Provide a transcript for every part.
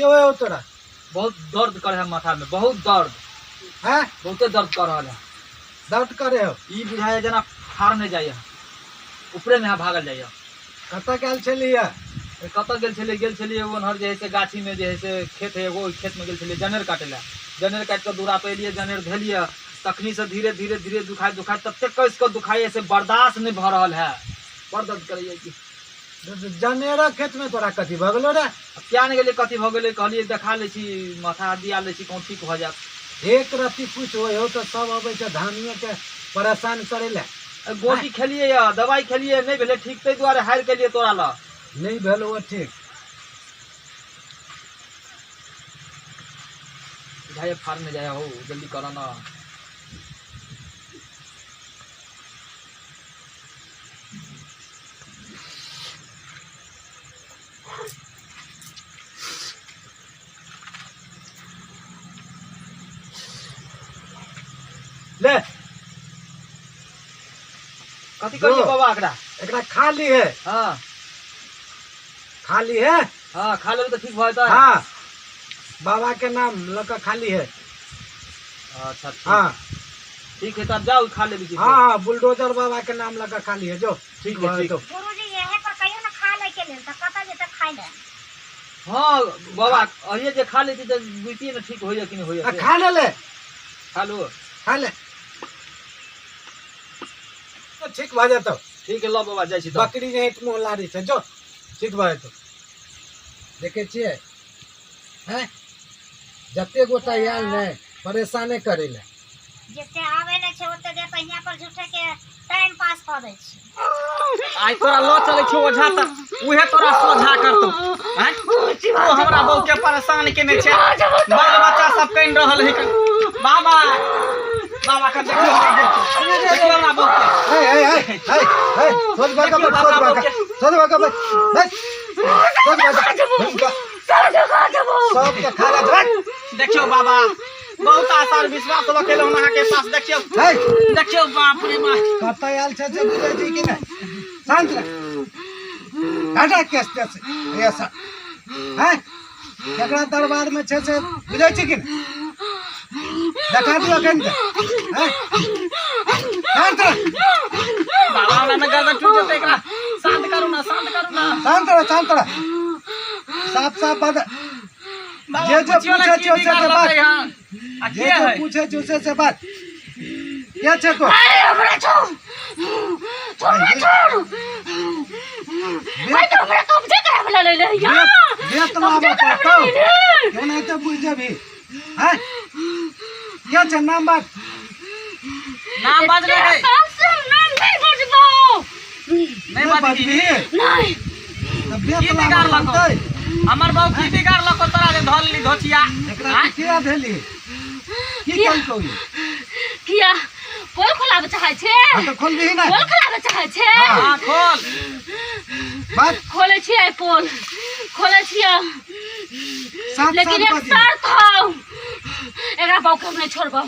हो तोरा? बहुत दर्द करे है माथा में, बहुत दर्द है, बहुते दर्द कर रहा है। दर्द करे हो? ई बुझाए जना फार नहीं जाइए, ऊपरे में भागल जाइए। कत गेल छलिए? कत गेल छलिए ओनहर जे है से गाछी में जे है से खेत है एगो, खेत में गेल छलिए जनेर काटे ला। जनेर काट के दूरा पे एलिए, जनेर धेलिए, तखनी से धीरे धीरे धीरे दुखाई तब कैस के दुखाई से बर्दाश्त नहीं भ रहा है, बड़ दर्द करिए कि जनेरा खेत में तोरा कथी भ गेलो रे? क्या नहीं गेले कथी भ गेले, कहलिए देखा ले छी, माथा दिया ले छी, कौन ठीक हो जात। एक रत्ती कुछ हो तो सब अबे छै धानिये के परेशान करे ले। गोटी खेलिए या दवाई खेलिए, नहीं भेले ठीक, तै दुआरे हार के लिए तोरा ला नहीं भेलो वो ठीक। जाए फार में जाए हो, जल्दी करो ना। ले कथी करिए बाबा एकरा खाली है। हाँ खाली है। हाँ खा ले तो ठीक हो जाता है। हाँ बाबा के नाम लगा खाली है। अच्छा हाँ ठीक है, तब जाओ खा ले। हाँ हाँ बुलडोजर बाबा के नाम लगा खाली है, जो ठीक है। ठीक गुरुजी यही पर कहियो ना खा ले के लेल त कता जे तक खाइ ले। हाँ बाबा अहिए जे खा लेती तो बुझती ना ठीक होइए कि नहीं होइए। खा ले खा लो, खा ले तो ठीक भ जातो। ठीक है लो बाबा जाय छी तो। बकरी नहीं मुँह लारी से, जो ठीक भ जातो। देखे छिए हैं जते गोटा आयल ने परेशाने करे ले, जते आवे ले छै ओते दे पहिया पर झूठे के टाइम पास कर दै छी। आई तोरा लो चले छी ओझा त उहे तोरा सोझा करतो हैं। तो हमरा बहु के परेशान केने छै, बाल बच्चा सब कइन रहल है। बाबा बाबा का देखियो हमरा बहु के। हे सोच बाका सोच बाका सब के खा ले। देखियो बाबा बहुत आसार विश्वास रखेलो अहाँ के पास। देखियो देखियो बाप रे बाप कत आयल छै से बुझै छी कि नहीं? शांत रह, हटा केस ऐसा हैं जकरा दरबार में छै से बुझै छी कि नहीं? देखा दियो कन हैं शांत रह। बाबा ना गर्दन टूट जते एकरा शांत करू ना, शांत करू ना। शांत रह साफ साफ बात जे पूछे छै से बात, जे पूछे छै से बात क्या छै तो? हमरा छोड़ भाई तो हमरा कब्जा करे वाला ले ले यार। बेत लावा पड़तो क्यों नहीं तो बुझ जाबी हैं? क्या छै नाम बात? नाम बाज ले गई, नाम नहीं बजबो, नहीं बाजबी नहीं बेत लावा पड़तै। हमर बाबू की बिगाड़ लको तोरा जे धल ली धोचिया। एकरा किया भेली की कल कोई किया पोल खोलाबे चाहे छे? हां तो खोल दी ना। पोल खोलाबे चाहे छे? हां खोल बात खोले छिए, पोल खोले छिए, लेकिन एक शर्त हौ, एकरा बाबू के हम नहीं छोड़बो।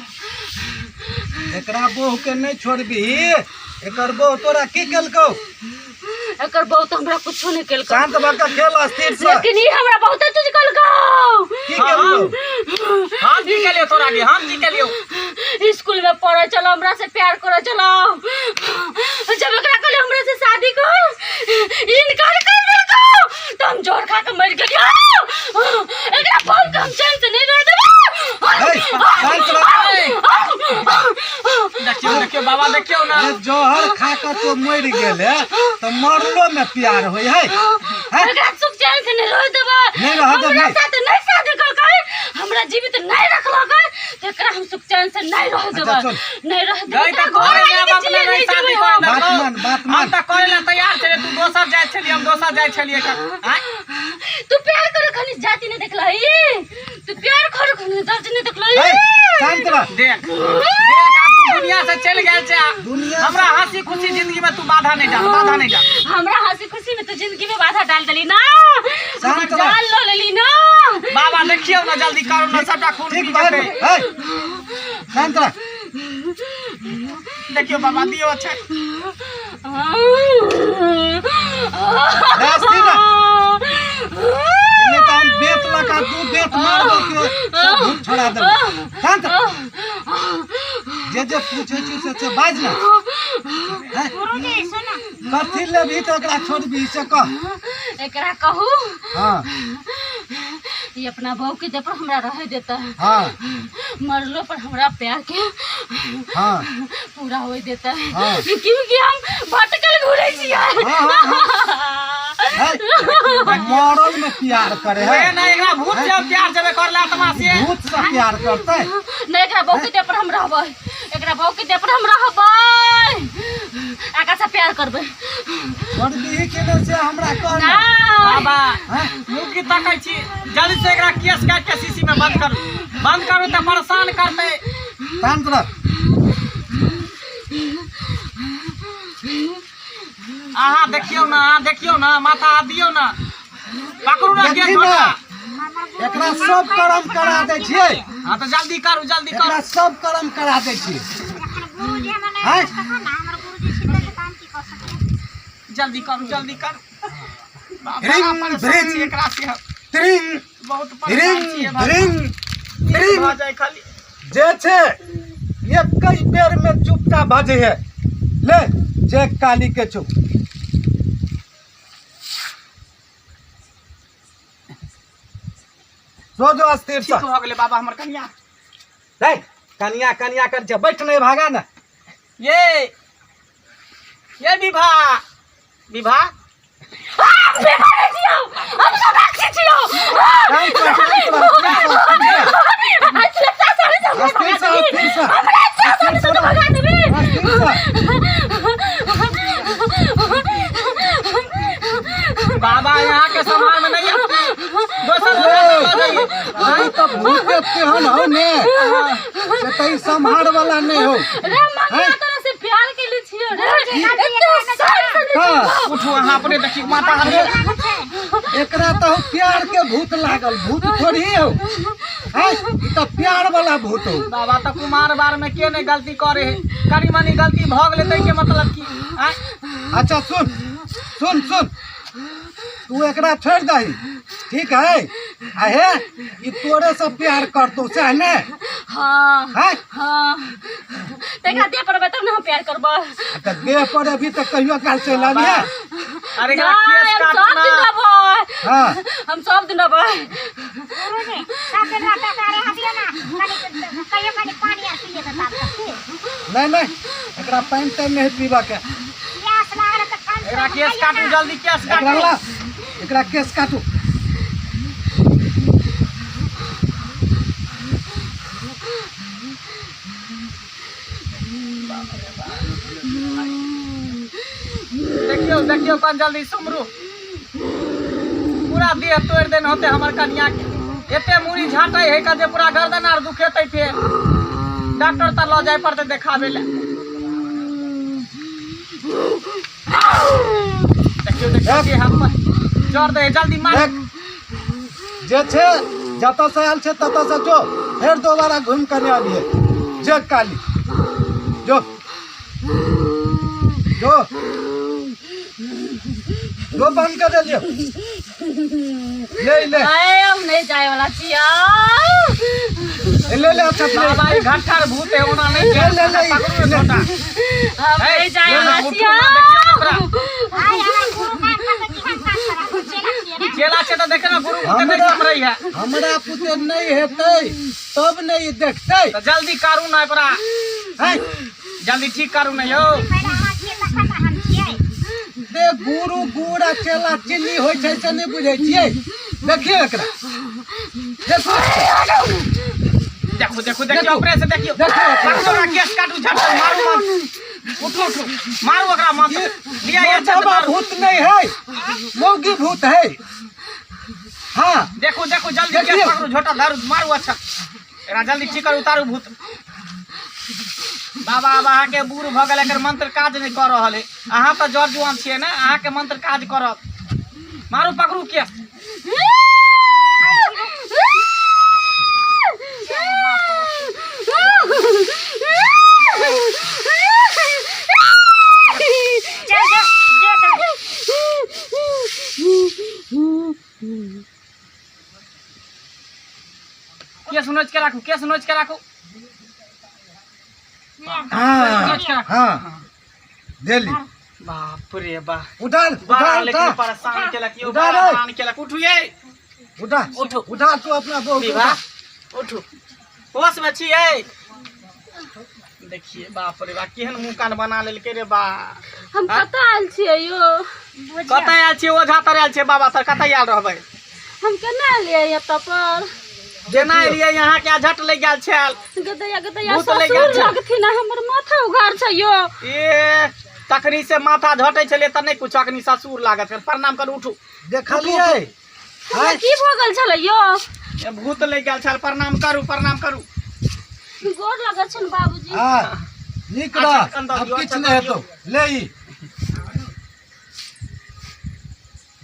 एकरा बहू के नहीं छोड़बी? एकर बहू तोरा की केलकौ? एकर बहू तो हमरा कुछो नहीं केलकौ। शांत भक खेल अस्थिर से। लेकिन ई हमरा बहुत चीज केलकौ। की केलकौ? हां की केलियो तोरा के? हम की केलियो? स्कूल में पढ़े चलो, हमरा से प्यार करे चलो, जब एकरा कहले हमरा से शादी कर इनकार कर देलकौ तो हम जोर खा के मर गेलियो। एकरा फोन के हम चैन से नहीं रह देबो। शांत रह। देखियो बाबा देखियो ना, जोहर खा के तो मर गेले तो मरलो में प्यार होय है। एकरा सुख चैन से नहीं रह देबो। नहीं रह देबो। हमरा साथ नहीं शादी कर, हमरा जीवित नहीं रखलो गए तो एकरा हम सुख चैन से नहीं रह देबो। नहीं रह देबो गई त घर में बाप ने नहीं शादी कर दो। बात हम त करे ला तैयार छे, तू दोसर जाय छली, हम दोसर जाय छलिए का। तू प्यार करे खनी जाति नहीं देखलही, तू प्यार करे खनी जाति नहीं देखलही। शांत रह। देख अब तू दुनिया से चल गेल छे, हमरा हंसी खुशी जिंदगी में तू बाधा नहीं डाल। हमरा हंसी खुशी में तू जिंदगी में बाधा डाल देली ना, शांत रह। डाल लो लेली ना। बाबा देखियो ना, जल्दी करो ना, सबटा खून पी जाते। शांत रह। देखियो बाबा दियो छै। नहीं तो हम बेत लगा दूध लात मारबो के सब भूत छोड़ा दे शांत जे पूछे छी से बाज ना गुरुजी सुन कथि ले भी तो एकरा छोड़ भी से कह एकरा कहू हां ये अपना बहू के दे पर हमरा रह देता है हां मरलो पर हमरा प्यार के हां पूरा हो देता है हाँ। क्योंकि हम भटकल घुरे छियै मॉडल में प्यार करे है वे नहीं एकरा भूत से प्यार जबे करला तमा से भूत से प्यार करते नहीं एकरा बहू के दे पर हम रहबै एकरा बहू के दे पर हम रहबै आका से प्यार करबै छोड़ दी के से हमरा कह ना बाबा मुंह की ताकै छी जल्दी से एकरा केस काट के सीसी में बंद करू त परेशान करते तंत्र आहा देखियो ना माथा दियो ना पकड़ू ना के छोटा एकरा सब कर्म करा दे छियै हां तो जल्दी करू एकरा सब कर्म करा दे छियै हैं जल्दी करू रिंग ब्रिंग एकरा से त्रिंग बहुत परेशान रिंग छियै ब्रिंग रिंग हो जाए खाली जे छे एक कई बेर में चुपता बजे है ले जे काली के चुप सो जो अस्थिर ठीक हो गेले बाबा हमर कन्या नहीं कन्या कर जे बैठ नहीं भागा ना ये विभा हम सब अच्छे छियो बाबा यहाँ के समाज में नहीं तो भूत केहन हो ने से तई संहार वाला नहीं हो से प्यार के लिए छियो रे उठो अहाँ अपने देखी माता एकरा तो प्यार के भूत लागल भूत थोड़ी हो हैं तो प्यार वाला भूत हो बाबा तो कुमार बार में के नहीं गलती करे है कनी मनी गलती भ गेले तै के मतलब की अच्छा सुन तू एकरा छोड़ दही ठीक है आहे ई तोरे से प्यार करतो से ने हां हैं तेका दे पर बता ना प्यार करबो त दे पर अभी तक कहियो काल से लानिया अरे एकरा केस काटना हां हम सब दिन रबै गुरुजी साथ में रात करे हटियो ना कहियो पानी आ पिए त साथ नहीं एकरा पानी टाइम में पीबा के प्यास लागल त पानी एकरा केस काटू जल्दी केस एकरा काटू ला एकरा केस काटू देखियो कौन जल्दी सुमरू पूरा देह तोड़ देन होते हमर कन्या के एते मुड़ी झाटै है का जे पूरा गर्दन आर दुखेतै फेर डॉक्टर त ल जाय पड़ते देखाबे ले देखियो कि हम जोर दे जल्दी मार जे छे जत से आल छे तत से जो फिर दोबारा घूम कर आबिए जे काली जो बंद कर दियो ले हम नहीं जाए वाला छिया ले अच्छा बाबा ई घाटर भूत है ओना नहीं ले छोटा हम नहीं जाए वाला छिया हाय हमार गुरु कान का जीवन काट करा चेला चेला छे त देखे ना गुरु के नहीं समरई है हमरा पुते नहीं हेतै तब नहीं देखतै तो जल्दी करू ना एकरा हैं जल्दी ठीक करू ना यो पहले हमार के तखन हम छियै दे गुरु गुड़ा चेला चिन्नी होय छै से नहीं बुझै छियै देखियो एकरा देखो ऊपर से देखियो पकड़ो केस काटू झट मारू उठो मारू एकरा मार लिया ये बाबा भूत नहीं है मौगी भूत है हाँ देखो जल्दी केस पकड़ो झोटा धरू मारू अच्छा एकरा जल्दी ठीक कर उतारू भूत बाबा अब अहाँ के बूढ़ भ गेल एकर मंत्र काज नहीं कर रहल है अहाँ तो जड़ जुआन छियै ना अहाँ के मंत्र काज करत मारू पकड़ू केस केस नोच के राखू, केस नोच के राखू। हाँ हाँ देली। बाप रे बाप, उठा बड़ा उठा लेकिन उठा परेशान केलक यो, उठा बड़ा रे। परेशान केलक। उठू ये, उठा उठो। उठा तू अपना बहू को विवाह, उठा। उठू। होश में छियै? देखिए बाप रे बाप, केहन मुँह कान बना लेलकै रे बा। हम कतऽ आयल छियै यो? कतऽ आयल छियै? ओझा तर आयल छियै बाबा तर, कतऽ आयल रहबै? हम केना एलियै एतऽ पर? जेना एलियै यहाँ के झट लग गेल छल। गदैया गदैया भूत लागि ससुर गेल छै। लगथिन, हमर माथा उघार छै यो। ए तखनी से माथा झटै छलै तऽ नहि कुछ, अखनी ससुर लागत। प्रणाम करू, उठू। देखलिए हमरा की भऽ गेल छलै यो? ए, भूत लग गेल छल। प्रणाम करू, प्रणाम करू। गोर लगै छन बाबूजी। हाँ नीक रह, अच्छा, अंदर अब जो, किछ अच्छा, नहीं अंदर हेतौ। ले ई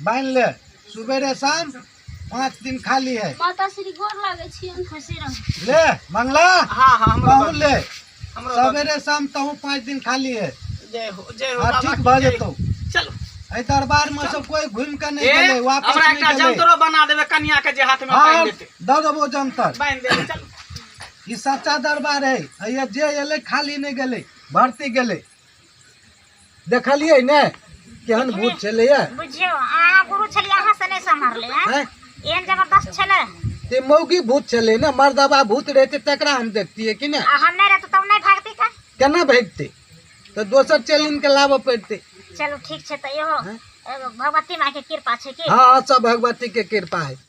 बांध ले, सुबेरे शाम 5 दिन खाली है। माता श्री गोर लागै छियन। खुशी रह। ले मंगला हाँ हाँ, हमरो कहूँ बड़- ले, हमरो बड़- सवेरे शाम तहूँ 5 दिन खाली है। जय हो, जय हो हाँ बाबा ठीक की भऽ जय। जेतौ। चलो। एहि दरबार में सब कोई घूम के नहीं ए गेले, वापस हमरा नहीं एकटा गेले। जंतरो बना देबे कन्या के, जे हाथ में हाँ बांध देते। दऽ देबो जंतर। बांध देबे, चलो। ई सच्चा दरबार है। ये जे एले खाली नहीं गेले, भर्ती गेले। देखलिए ने केहन भूत छले ये। बुझियो अहाँ गुरु छलियै, अहाँ से नहीं सम्हारले हैं? एहन जबरदस्त छलै। ते मौगी भूत छले ना, मर्दबा भूत रहते तकरा हम देखतिए कि ना। आ हम नहीं रहते तब नहीं भागती का। केना भागते? तो दोसर चलिन के लाबऽ पड़ते। चलो ठीक छै, तो इहो भगवती माँ के कृपा छै कि। हाँ सब भगवती के कृपा है।